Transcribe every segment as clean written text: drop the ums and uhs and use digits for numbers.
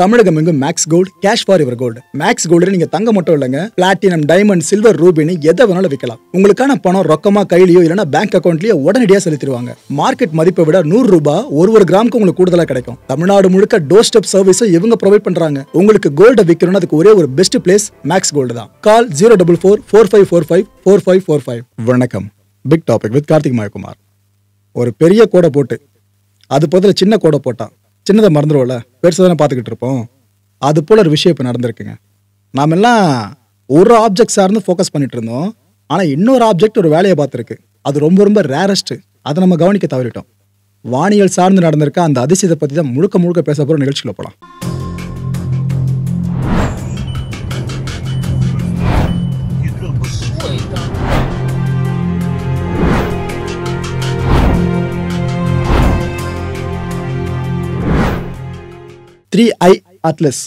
தமிழகம் எங்கும் Max Gold cash for your gold. Max Gold நீங்க தங்க மட்டும் இல்லைங்க, பிளாட்டினம், டைமண்ட், சில்வர், ரூபினி எதை வேணாலும் விற்கலாம். உங்களுக்கான பணம் ரொக்கமா கையிலயோ இல்லைன்னா பேங்க் அக்கௌண்ட்லயோ உடனடியாக செலுத்திடுவாங்க. மார்க்கெட் மதிப்பை விட 100 ரூபாய் ஒரு கிராமுக்கு உங்களுக்கு கூடுதலா கிடைக்கும். தமிழ்நாடு முழுக்க டோர் ஸ்டெப் சர்வீஸை இவங்க ப்ரொவைட் பண்றாங்க. உங்களுக்கு கோல்ட விற்கணும்னு அதுக்கு ஒரே ஒரு பெஸ்ட் பிளேஸ் மேக்ஸ் கோல்டு தான். கால் 04445454545. வணக்கம். Big topic with Karthik Mayakumar. ஒரு பெரிய கோடை போட்டு அது பதில் சின்ன கோடை போட்டான். சின்னதை மறந்துடுவோம்ல, பெருசாக தானே பார்த்துக்கிட்டு இருப்போம். அது போல ஒரு விஷயம் இப்போ நடந்திருக்குங்க. நாம எல்லாம் ஒரு ஆப்ஜெக்ட் சார்ந்து ஃபோக்கஸ் பண்ணிட்டு இருந்தோம். ஆனால் இன்னொரு ஆப்ஜெக்ட் ஒரு வேலையை பார்த்துருக்கு. அது ரொம்ப ரொம்ப ரேரஸ்ட். அதை நம்ம கவனிக்க தவறிட்டோம். வானியல் சார்ந்து நடந்திருக்க அந்த அதிசயத்தை பற்றி தான் முழுக்க பேச போகிற நிகழ்ச்சியில் போகலாம். Three I atlas.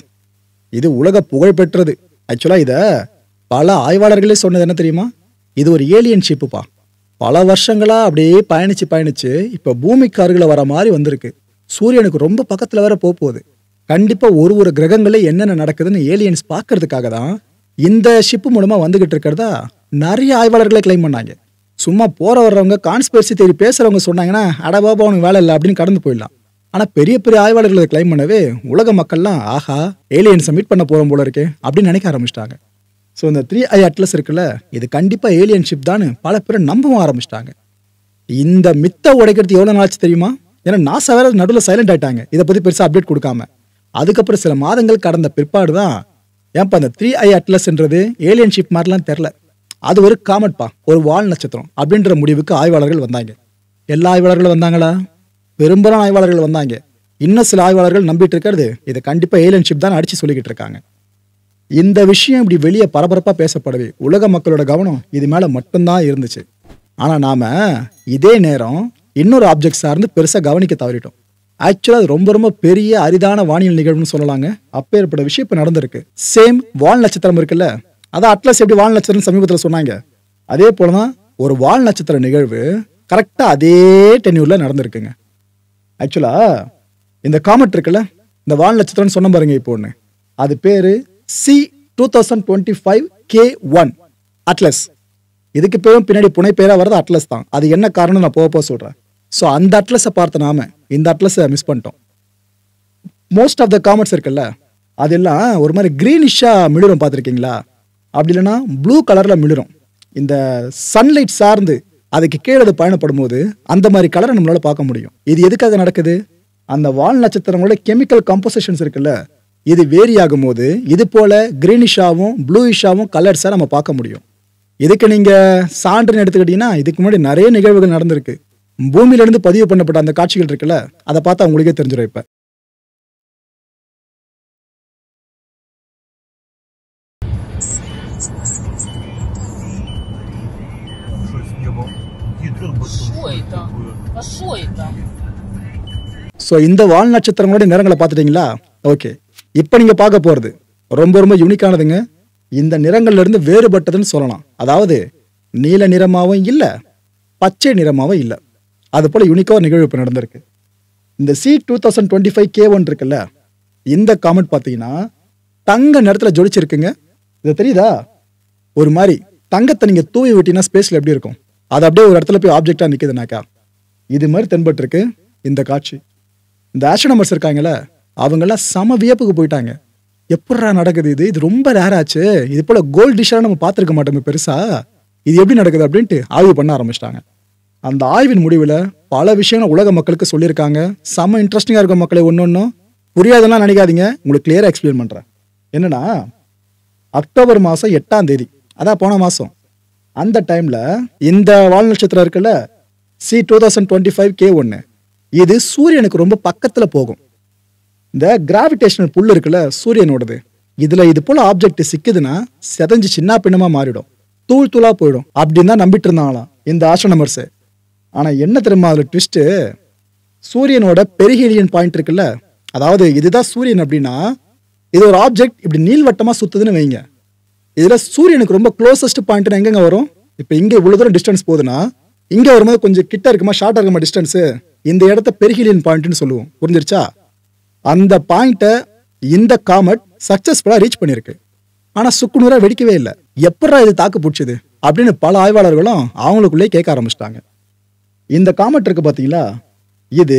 இது உலக புகழ் பெற்றது. ஆக்சுவலா இத பல ஆய்வாளர்களே சொன்னது என்ன தெரியுமா? இது ஒரு ஏலியன் ஷிப்புப்பா. பல வருஷங்களா அப்படியே பயணிச்சு இப்ப பூமிக்கு அருகில வர மாதிரி வந்திருக்கு. சூரியனுக்கு ரொம்ப பக்கத்துல வேற போகுது. கண்டிப்பா ஒரு கிரகங்களே என்னென்ன நடக்குதுன்னு ஏலியன்ஸ் பாக்குறதுக்காக தான் இந்த ஷிப்பு மூலமா வந்துகிட்டு இருக்கிறதா நிறைய ஆய்வாளர்களே கிளைம் பண்ணாங்க. சும்மா போற வர்றவங்க கான்ஸ்பிரசி தேடி பேசுறவங்க சொன்னாங்கன்னா அடபாபா உனக்கு வேலை இல்லை அப்படின்னு கடந்து போயிடலாம். ஆனால் பெரிய ஆய்வாளர்களை கிளைம் பண்ணவே உலக மக்கள்லாம் ஆஹா ஏலியன்ஸை மீட் பண்ண போகிறோம் போல இருக்கே அப்படின்னு நினைக்க ஆரம்பிச்சிட்டாங்க. ஸோ இந்த 3i அட்லஸ் இருக்குல்ல, இது கண்டிப்பாக ஏலியன் ஷிப் தான் பல பேர் நம்பவும் ஆரம்பிச்சிட்டாங்க. இந்த மித்தை உடைக்கிறது எவ்வளோ நாளாச்சு தெரியுமா? ஏன்னா நாசா வேற நடுவில் சைலண்ட் ஆயிட்டாங்க, இதை பற்றி பெருசாக அப்டேட் கொடுக்காம. அதுக்கப்புறம் சில மாதங்கள் கடந்த பிற்பாடு தான் ஏன்ப்பா அந்த 3i அட்லஸ்ன்றது ஏலியன் ஷிப் மாதிரிலாம் தெரில, அது ஒரு காமெட்பா, ஒரு வால் நட்சத்திரம் அப்படின்ற முடிவுக்கு ஆய்வாளர்கள் வந்தாங்க. எல்லா ஆய்வாளர்களும் வந்தாங்களா? பெரும்பாலான ஆய்வாளர்கள் வந்தாங்க. இன்னும் சில ஆய்வாளர்கள் நம்பிட்டு இருக்கிறது இது கண்டிப்பா ஏலியன் ஷிப் தான் அடிச்சு சொல்லிக்கிட்டு இருக்காங்க. இந்த விஷயம் இப்படி வெளியே பரபரப்பா பேசப்படவே உலக மக்களோட கவனம் இது மேல மட்டும்தான் இருந்துச்சு. ஆனா நாம இதே நேரம் இன்னொரு ஆப்ஜெக்ட் சார்ந்து பெருசா கவனிக்க தவறிட்டோம். ஆக்சுவலா அது ரொம்ப பெரிய அரிதான வானியல் நிகழ்வுன்னு சொல்லலாங்க. அப்பேற்பட்ட விஷயம் இப்ப நடந்திருக்கு. சேம் வால் நட்சத்திரம் இருக்குல்ல, அதான் அட்லஸ் எப்படி வால் நட்சத்திரம் சமீபத்தில் சொன்னாங்க, அதே போலதான் ஒரு வால் நட்சத்திர நிகழ்வு கரெக்டா அதே டென்யூர்ல நடந்திருக்குங்க. ஆக்சுவலா இந்த காமெட் இருக்குல்ல, இந்த வால் நட்சத்திரம் சொன்ன பாருங்க இப்போ ஒன்று, அது பேரு C2025K1 அட்லஸ். இதுக்கு பேரும் பின்னாடி புனை பேரா வர்றது அட்லஸ் தான். அது என்ன காரணம் நான் போக சொல்றேன். ஸோ அந்த அட்லஸை பார்த்த நாம இந்த அட்லஸை மிஸ் பண்ணிட்டோம். மோஸ்ட் ஆஃப் த காமெட்ஸ் இருக்குல்ல, அதெல்லாம் ஒரு மாதிரி கிரீனிஷா மிளிரும், பார்த்துருக்கீங்களா? அப்படி இல்லைன்னா ப்ளூ கலர்ல மிளிரும். இந்த சன்லைட் சார்ந்து அதுக்கு கீழே பயணப்படும் போது அந்த மாதிரி கலரை நம்மளால பார்க்க முடியும். இது எதுக்காக நடக்குது? அந்த வால் நட்சத்திரங்களோட கெமிக்கல் கம்போசிஷன்ஸ் இருக்குல்ல, இது வேரி ஆகும் போது இது போல கிரீனிஷாவும் ப்ளூயிஷாவும் கலர்ஸை நம்ம பார்க்க முடியும். இதுக்கு நீங்க சான்றுன்னு எடுத்துக்கிட்டீங்கன்னா இதுக்கு முன்னாடி நிறைய நிகழ்வுகள் நடந்திருக்கு. பூமியிலிருந்து பதிவு பண்ணப்பட்ட அந்த காட்சிகள் இருக்குல்ல, அதை பார்த்தா உங்களுக்கே தெரிஞ்சிடும். இப்ப ஸோ இந்த வால் நட்சத்திரங்களோட நிறங்களை பார்த்துட்டீங்களா? ஓகே, இப்போ நீங்க பார்க்க போறது ரொம்ப யூனிக்கானதுங்க. இந்த நிறங்கள்ல இருந்து வேறுபட்டதுன்னு சொல்லலாம். அதாவது நீல நிறமாவும் இல்லை, பச்சை நிறமாவும் இல்லை. அது போல யூனிக்கா ஒரு நிகழ்வு இப்போ நடந்திருக்கு. இந்த C2025K1 இருக்குல்ல, இந்த காமெட் பார்த்தீங்கன்னா தங்க நிறத்துல ஜொலிச்சிருக்குங்க. இது தெரியுதா? ஒரு மாதிரி தங்கத்தை நீங்க தூவி விட்டீங்கன்னா ஸ்பேஸ்ல எப்படி இருக்கும், அது அப்படியே ஒரு இடத்துல போய் ஆப்ஜெக்டா நிக்குதுனாக்கா இது மாதிரி தென்பட்டு இருக்கு இந்த காட்சி. இந்த ஆஸ்ட்ரோனமர்ஸ் இருக்காங்கல்ல, அவங்கெல்லாம் சம வியப்புக்கு போயிட்டாங்க. எப்படா நடக்குது இது? இது ரொம்ப ரேராச்சு. இது போல கோல்ட் டிஷ்ஷா நம்ம பார்த்துருக்க மாட்டோமே பெருசா, இது எப்படி நடக்குது அப்படின்ட்டு ஆய்வு பண்ண ஆரம்பிச்சிட்டாங்க. அந்த ஆய்வின் முடிவில் பல விஷயங்கள் உலக மக்களுக்கு சொல்லியிருக்காங்க. செம இன்ட்ரெஸ்டிங்கா இருக்கும் மக்களே. ஒன்னொன்னும் புரியாதெல்லாம் நினைக்காதீங்க, உங்களுக்கு கிளியரா எக்ஸ்பிளைன் பண்றேன். என்னன்னா, அக்டோபர் மாசம் 8ஆம் தேதி, அதான் போன மாசம், அந்த டைம்ல இந்த வால் நட்சத்திரம் இருக்குல்ல C2025K1, இது சூரியனுக்கு ரொம்ப பக்கத்துல போகும். இந்த கிராவிடேஷனல் புல் இருக்குல்ல சூரியனோடது, இதுல இது போல ஆப்ஜெக்ட் சிக்குதுன்னா செதஞ்சு சின்ன பின்னமா மாறிடும், தூள் தூளா போயிடும் அப்படின்னு தான் நம்பிட்டு இருந்தாங்களாம் இந்த ஆஸ்ட்ரோனமர்ஸ். ஆனா என்ன தெரியுமா அதுல ட்விஸ்ட்? சூரியனோட பெரிஹீலியன் பாயிண்ட் இருக்குல்ல, அதாவது இதுதான் சூரியன் அப்படின்னா இது ஒரு ஆப்ஜெக்ட் இப்படி நீள்வட்டமா சுத்துதுன்னு வைங்க. இதுல சூரியனுக்கு ரொம்ப க்ளோசஸ்ட் பாயிண்ட் எங்கெங்க வரும்? இப்ப இங்க இவ்வளவு தூரம் டிஸ்டன்ஸ் போகுதுன்னா இங்க வரும்போது கொஞ்சம் கிட்ட இருக்குமா ஷார்ட்டா இருக்குமா டிஸ்டன்ஸ், இந்த இடத்த பெரிஹீலியன் பாயிண்ட்னு சொல்லுவோம். புரிஞ்சிருச்சா? அந்த பாயிண்ட்டை இந்த காமெட் சக்சஸ்ஃபுல்லா ரீச் பண்ணிருக்கு. ஆனா சுக்குநூறா வெடிக்கவே இல்லை. எப்படா இது தாக்கு பிடிச்சது அப்படின்னு பல ஆய்வாளர்களும் அவங்களுக்குள்ளே கேட்க ஆரம்பிச்சிட்டாங்க. இந்த காமெட் இருக்கு பாத்தீங்களா, இது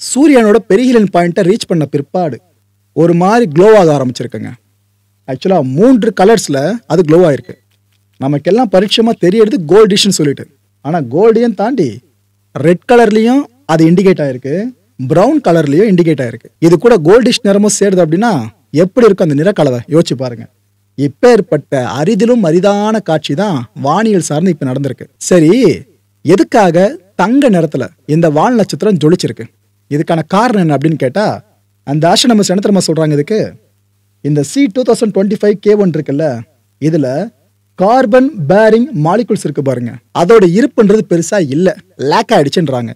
சூரியனோட பெரிஹீலியன் பாயிண்ட்டை ரீச் பண்ண பிற்பாடு ஒரு மாதிரி க்ளோ ஆக ஆரம்பிச்சிருக்குங்க. ஆக்சுவலா 3 கலர்ஸ்ல அது க்ளோ ஆயிருக்கு. நமக்கெல்லாம் பரிட்சயமா தெரியறது கோல்டிஷ்னு சொல்லிட்டு. ஆனா கோல்டையும் தாண்டி ரெட் கலர்லயும் அது இண்டிகேட் ஆயிருக்கு, பிரவுன் கலர்லயும் இண்டிகேட் ஆயிருக்கு. இது கூட கோல்டிஷ் நிறமும் சேருது அப்படின்னா எப்படி இருக்கும் அந்த நிறக்கலவை யோசிச்சு பாருங்க. இப்பேற்பட்ட அரிதிலும் அரிதான காட்சி தான் வானியல் சார்ந்து இப்ப நடந்திருக்கு. சரி, எதுக்காக தங்க நிறத்துல இந்த வால் நட்சத்திரம் ஜொலிச்சிருக்கு? இதுக்கான காரணம் என்ன அப்படின்னு கேட்டா, அந்த ஆஸ்ட்ரோனமர்ஸ் என்ன தெரியுமா சொல்றாங்க இதுக்கு? இந்த C2025K1 இருக்குல்ல, இதுல கார்பன் பேரிங் மாலிகுல்ஸ் இருக்கு பாருங்க, அதோட இருப்புன்றது பெருசா இல்ல, லேக் ஆயிடுச்சுன்றாங்க.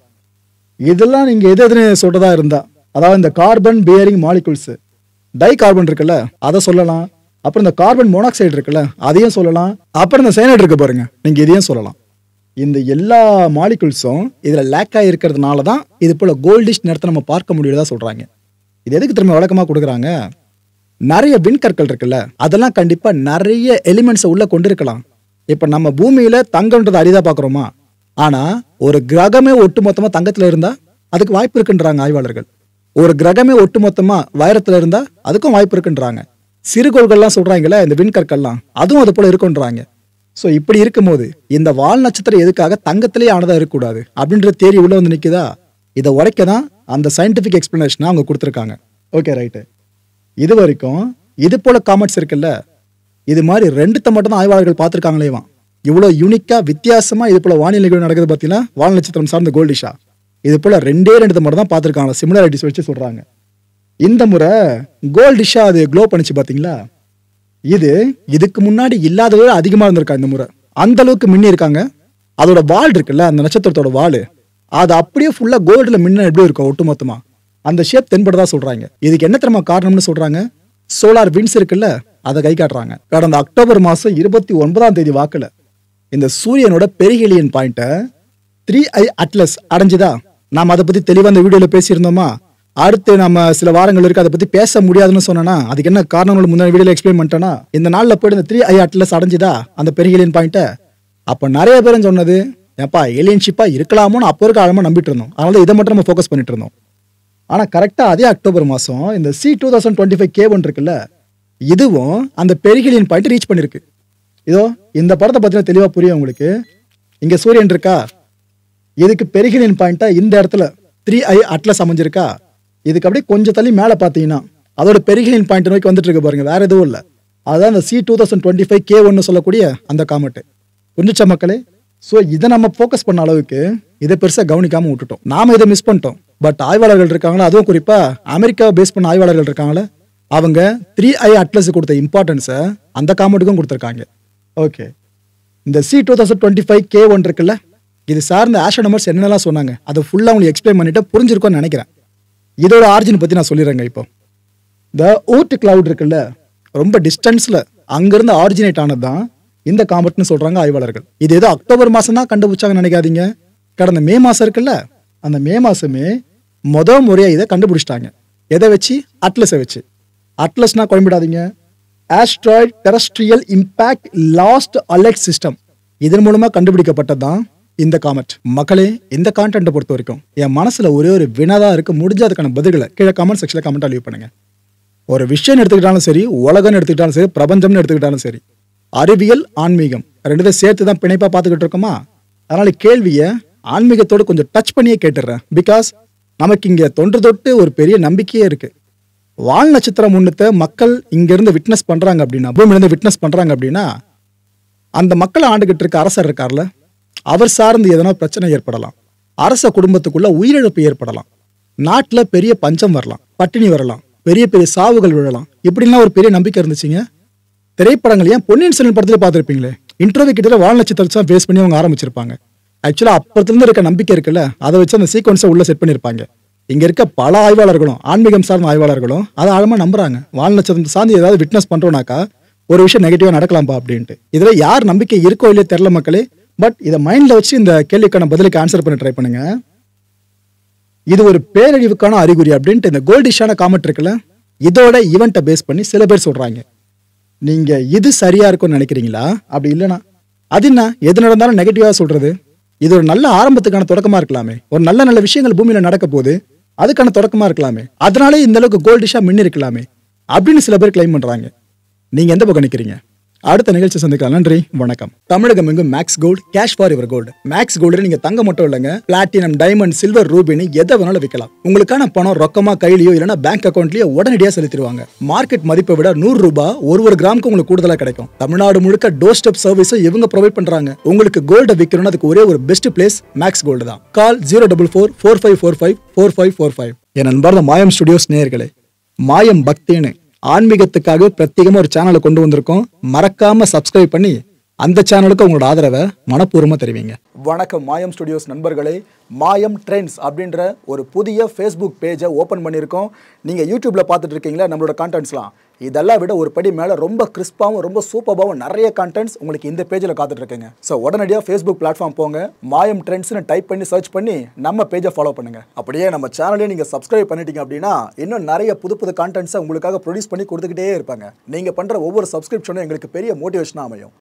இதெல்லாம் நீங்க எதுன்னு சொல்றதா இருந்தா, அதாவது இந்த carbon bearing molecules, dicarbon இருக்குல்ல அதை சொல்லலாம், அப்புறம் இந்த கார்பன் மோனாக்சைடு இருக்குல்ல அதையும் சொல்லலாம், அப்புறம் இந்த சைனைடு இருக்கு பாருங்க, நீங்க இதையும் சொல்லலாம். இந்த எல்லா மாலிகுல்ஸும் இதுல லேக் ஆகி இருக்கிறதுனால தான் இது போல கோல்டிஷ் நிறத்தை நம்ம பார்க்க முடியறதா சொல்றாங்க. இது எதுக்கு திரும்ப வழக்கமா கொடுக்குறாங்க? நிறைய விண்கற்கள் இருக்குல்ல, அதெல்லாம் கண்டிப்பா நிறைய எலிமெண்ட்ஸை உள்ள கொண்டு இருக்கலாம். இப்ப நம்ம பூமியில தங்கம்ன்றது அரிதா பாக்குறோமா, ஆனா ஒரு கிரகமே ஒட்டுமொத்தமா தங்கத்துல இருந்தா அதுக்கு வாய்ப்பு இருக்குன்றாங்க ஆய்வாளர்கள். ஒரு கிரகமே ஒட்டுமொத்தமா வைரத்துல இருந்தா அதுக்கும் வாய்ப்பு இருக்குன்றாங்க. சிறுகோள்கள்லாம் சொல்றாங்கல்ல, இந்த விண்கற்கள்லாம், அதுவும் அது போல இருக்குன்றாங்க. ஸோ இப்படி இருக்கும்போது இந்த வால் நட்சத்திரம் எதுக்காக தங்கத்திலேயே ஆனதா இருக்கக்கூடாது அப்படின்ற தேரி உள்ள வந்து நிற்குதா? இதை உடைக்க தான் அந்த சயின்டிஃபிக் எக்ஸ்பிளனேஷனை அவங்க கொடுத்துருக்காங்க. Okay, right. இது வரைக்கும் இது போல காமெட்ஸ் இருக்குல்ல, இது மாதிரி 2 மட்டும் தான் ஆய்வாளர்கள் பார்த்துருக்காங்களேவா. இவ்வளோ யூனிக்கா வித்தியாசமா இது போல வானிலை நிகழ்வு நடக்குது பார்த்தீங்கன்னா, வால் நட்சத்திரம் சார்ந்த கோல்டிஷா, இது போல 2 மட்டும் தான் பார்த்துருக்காங்க. சிமிலாரிட்டிஸ் வச்சு சொல்றாங்க. இந்த முறை கோல்டிஷா அது க்ளோ பண்ணிச்சு பார்த்தீங்களா, இதுக்கு முன்னாடி இல்லாதவே அதிகமாக இருந்திருக்கா இந்த முறை. அந்த அளவுக்கு மின்னி இருக்காங்க. அதோட வால் இருக்குல்ல, அந்த நட்சத்திரத்தோட வால், அது அப்படியே ஃபுல்லா கோல்டுல மின்ன எப்படி இருக்கும் ஒட்டுமொத்தமா, அந்த ஷேப் தென்படுதா சொல்றாங்க. இதுக்கு என்ன தெரியுமா காரணம்னு சொல்றாங்க? சோலார் விண்ட்ஸ் இருக்குல்ல, அதை கை காட்டுறாங்க. கடந்த அக்டோபர் மாசம் 29ஆம் தேதி வாக்குல இந்த சூரியனோட பெரிஹீலியன் பாயிண்ட்டை 3I அட்லஸ் அடைஞ்சுதா. நாம அதை பத்தி தெளிவா அந்த வீடியோல பேசியிருந்தோமா. அடுத்து நம்ம சில வாரங்கள் இருக்கு அதை பத்தி பேச முடியாதுன்னு சொன்னா, அதுக்கு என்ன காரணம் முன்னாடி வீடியோல எக்ஸ்பிளைன் பண்ணிட்டேன்னா, இந்த நாள்ல போயிட்டு இந்த 3I அட்லஸ் அடைஞ்சுதா அந்த பெரிஹீலியன் பாயிண்ட்டை. அப்ப நிறைய பேரும் சொன்னது, ஏப்பா ஏலியன் ஷிப்பா இருக்கலாமோன்னு அப்போ இருக்க ஆழமா நம்பிட்டு இருந்தோம். அதனால இதை மட்டும் நம்ம ஃபோக்கஸ் பண்ணிட்டு இருந்தோம். ஆனா கரெக்டா அதே அக்டோபர் மாசம் இந்த C2025K1 இருக்குல்ல, இதுவும் அந்த பெரிஹீலியன் பாயிண்ட் ரீச் பண்ணிருக்கு. இதோ இந்த படத்தை பத்தின தெளிவா புரியும் உங்களுக்கு. இங்க சூரியன் இருக்கா, இதுக்கு பெரிஹீலியன் பாயிண்டா இந்த இடத்துல 3I அட்லஸ் அமைஞ்சிருக்கா. இதுக்கு அப்படியே கொஞ்சம் தள்ளி மேல பாத்தீங்கன்னா அதோட பெரிஹீலியன் பாயிண்ட் நோக்கி வந்துட்டு இருக்கு பாருங்க, வேற எதுவும் இல்ல. அதுதான் இந்த C2025K1 சொல்லக்கூடிய அந்த காமெட். புரிஞ்சுச்சா மக்களே? ஸோ இதை நம்ம ஃபோக்கஸ் பண்ண அளவுக்கு இதை பெருசாக கவனிக்காம விட்டுட்டோம். நாம இதை மிஸ் பண்ணிட்டோம். பட் ஆய்வாளர்கள் இருக்காங்களா, அதுவும் குறிப்பா அமெரிக்காவை பேஸ் பண்ண ஆய்வாளர்கள் இருக்காங்களே, அவங்க 3I அட்லஸ் கொடுத்த இம்பார்ட்டன்ஸை அந்த காமெட்டுக்கும் கொடுத்துருக்காங்க. ஓகே, இந்த C2025K1 இருக்குல்ல, இது சார்ந்த ஆஸ்ட்ரோனமர்ஸ் என்னென்னலாம் சொன்னாங்க அதை ஃபுல்லாக உங்களுக்கு எக்ஸ்பிளைன் பண்ணிட்டு புரிஞ்சிருக்கும்னு நினைக்கிறேன். இதோட ஆரிஜின் பற்றி நான் சொல்லிடுறேங்க. இப்போ இந்த ஊர்ட் கிளவுட் இருக்குல்ல, ரொம்ப டிஸ்டன்ஸ்ல அங்கிருந்து ஆரிஜினேட் ஆனது தான் இந்த காமெட்னு சொல்றாங்க ஆய்வாளர்கள். இது ஏதோ அக்டோபர் மாசம் தான் கண்டுபிடிச்சாங்கன்னு நினைக்காதீங்க. கடந்த மே மாசம் இருக்குல்ல, அந்த மே மாசமே முறையா இதை கண்டுபிடிச்சிட்டாங்க. எதை வச்சு? அட்லஸை வச்சு. அட்லஸ்னா குழம்பிடாதீங்க, asteroid terrestrial impact last alert system. இதன் மூலமா கண்டுபிடிக்கப்பட்டதுதான் இந்த காமெட். மக்களே, இந்த கான்டென்ட்டை பொறுத்த வரைக்கும் என் மனசுல ஒரே ஒரு வினாதான் இருக்கு. முடிஞ்ச அதுக்கான பதில்களை கீழே கமெண்ட் செக்ஷன்ல கமெண்டா லீவ் பண்ணுங்க. ஒரு விஷயம் எடுத்துக்கிட்டாலும் சரி, உலகம்னு எடுத்துக்கிட்டாலும் சரி, பிரபஞ்சம்னு எடுத்துக்கிட்டாலும் சரி, அறிவியல் ஆன்மீகம் 2 சேர்த்து தான் பிணைப்பா பார்த்துக்கிட்டு இருக்கோமா. அதனால கேள்வியை ஆன்மீகத்தோடு கொஞ்சம் டச் பண்ணியே கேட்டுடுறேன். பிகாஸ் நமக்கு இங்க தொன்று தொட்டு ஒரு பெரிய நம்பிக்கையே இருக்கு. வால் நட்சத்திரம் முன்னத்தை மக்கள் இங்க இருந்து விட்னஸ் பண்றாங்க அப்படின்னா, பூமியில இருந்து விட்னஸ் பண்றாங்க அப்படின்னா, அந்த மக்களை ஆண்டுகிட்டு இருக்க அரசர் இருக்கார்ல, அவர் சார்ந்து எதனா பிரச்சனை ஏற்படலாம், அரச குடும்பத்துக்குள்ள உயிரிழப்பு ஏற்படலாம், நாட்டுல பெரிய பஞ்சம் வரலாம், பட்டினி வரலாம், பெரிய பெரிய சாவுகள் விழலாம். இப்படிலாம் ஒரு பெரிய நம்பிக்கை இருந்துச்சுங்க. திரைப்படங்கள் ஏன் பொன்னியின் செல்வன் படத்துல பார்த்துருப்பீங்களே, இன்டர்வியூ கிட்ட வால் நட்சத்திரம் பேஸ் பண்ணி அவங்க ஆரம்பிச்சிருப்பாங்க. ஆக்சுவலா அப்பத்திலிருந்து இருக்க நம்பிக்கை இருக்குல்ல, அதை வச்சு அந்த சீக்வன்ஸை உள்ள செட் பண்ணிருப்பாங்க. இங்க இருக்க பல ஆய்வாளர்களும் ஆன்மீகம் சார்ந்த ஆய்வாளர்களும் அதை ஆழமா நம்புறாங்க. வால் நட்சத்திரம் சார்ந்து ஏதாவது விட்னஸ் பண்றோம்னாக்கா ஒரு விஷயம் நெகட்டிவா நடக்கலாம்பா அப்படின்ட்டு. இதுல யார் நம்பிக்கை இருக்கோ இல்லையோ தெரியல மக்களே. பட் இதை மைண்ட்ல வச்சு இந்த கேள்விக்கான பதிலுக்கு ஆன்சர் பண்ண ட்ரை பண்ணுங்க. இது ஒரு பேரழிவுக்கான அறிகுறி அப்படின்ட்டு இந்த கோல்டிஷான காமெட் இருக்குல்ல, இதோட ஈவெண்ட்டை பேஸ் பண்ணி சில பேர் சொல்றாங்க. நீங்க இது சரியா இருக்கும்னு நினைக்கிறீங்களா? அப்படி இல்லைனா அது என்ன, எது நடந்தாலும் நெகட்டிவா சொல்றது? இது ஒரு நல்ல ஆரம்பத்துக்கான தொடக்கமா இருக்கலாமே. ஒரு நல்ல நல்ல விஷயங்கள் பூமியில நடக்க போது அதுக்கான தொடக்கமா இருக்கலாமே. அதனாலே இந்த அளவுக்கு கோல்டிஷா மின்னி இருக்கலாமே அப்படின்னு சில பேர் கிளைம் பண்றாங்க. நீங்க எந்த பக்கம் நிக்கிறீங்க? அடுத்த நிகழ்ச்சி சந்திக்கலாம். நன்றி, வணக்கம். தமிழகம் எங்கும் Max Gold, cash for your gold. Max Gold நீங்க தங்க மட்டும் இல்லைங்க, பிளாட்டினம், டைமண்ட், சில்வர், ரூபினி எதை வேணாலும் விற்கலாம். உங்களுக்கான பணம் ரொக்கமா கையிலயோ இல்லைன்னா பேங்க் அக்கௌண்ட்லயோ உடனடியாக செலுத்திடுவாங்க. மார்க்கெட் மதிப்பை விட 100 ரூபாய் ஒரு கிராமுக்கு உங்களுக்கு கூடுதலா கிடைக்கும். தமிழ்நாடு முழுக்க டோர் ஸ்டெப் சர்வீஸும் இவங்க ப்ரொவைட் பண்றாங்க. உங்களுக்கு கோல்ட விற்கணும்னு அதுக்கு ஒரே ஒரு பெஸ்ட் பிளேஸ் மேக்ஸ் கோல்டு தான். கால் 04445454545. என் அன்பார்ந்த மாயம் ஸ்டுடியோஸ் நேயர்களே, மாயம் பக்தின்னு ஆன்மீகத்துக்காக பிரத்யேகமா ஒரு சேனலை கொண்டு வந்திருக்கோம். மறக்காம சப்ஸ்கிரைப் பண்ணி அந்த சேனலுக்கு உங்களோட ஆதரவை மனப்பூர்வமா தெரிவிங்க. வணக்கம் மாயம் ஸ்டுடியோஸ் நண்பர்களே. மாயம் ட்ரெண்ட்ஸ் அப்படின்ற ஒரு புதிய ஃபேஸ்புக் பேஜை ஓப்பன் பண்ணியிருக்கோம். நீங்கள் யூடியூப்ல பார்த்துட்டு இருக்கீங்களா நம்மளோட கான்டென்ட்ஸ்லாம். இதெல்லாம் விட ஒரு படி மேலே ரொம்ப கிறிஸ்பாகவும் ரொம்ப சூப்பராகவும் நிறைய கான்டென்ட்ஸ் உங்களுக்கு இந்த பேஜில் காத்துட்டு இருக்குங்க. ஸோ உடனடியாக ஃபேஸ்புக் பிளாட்ஃபார்ம் போங்க, மாயம் ட்ரெண்ட்ஸ்னு டைப் பண்ணி சர்ச் பண்ணி நம்ம பேஜை ஃபாலோ பண்ணுங்க. அப்படியே நம்ம சேனலையும் நீங்கள் சப்ஸ்கிரைப் பண்ணிட்டீங்க அப்படின்னா இன்னும் நிறைய புது புது கான்டென்ட்ஸை உங்களுக்காக ப்ரொடியூஸ் பண்ணி கொடுத்துக்கிட்டே இருப்பாங்க. நீங்கள் பண்ணுற ஒவ்வொரு சப்ஸ்கிரிப்ஷனும் எங்களுக்கு பெரிய மோட்டிவேஷனாக அமையும்.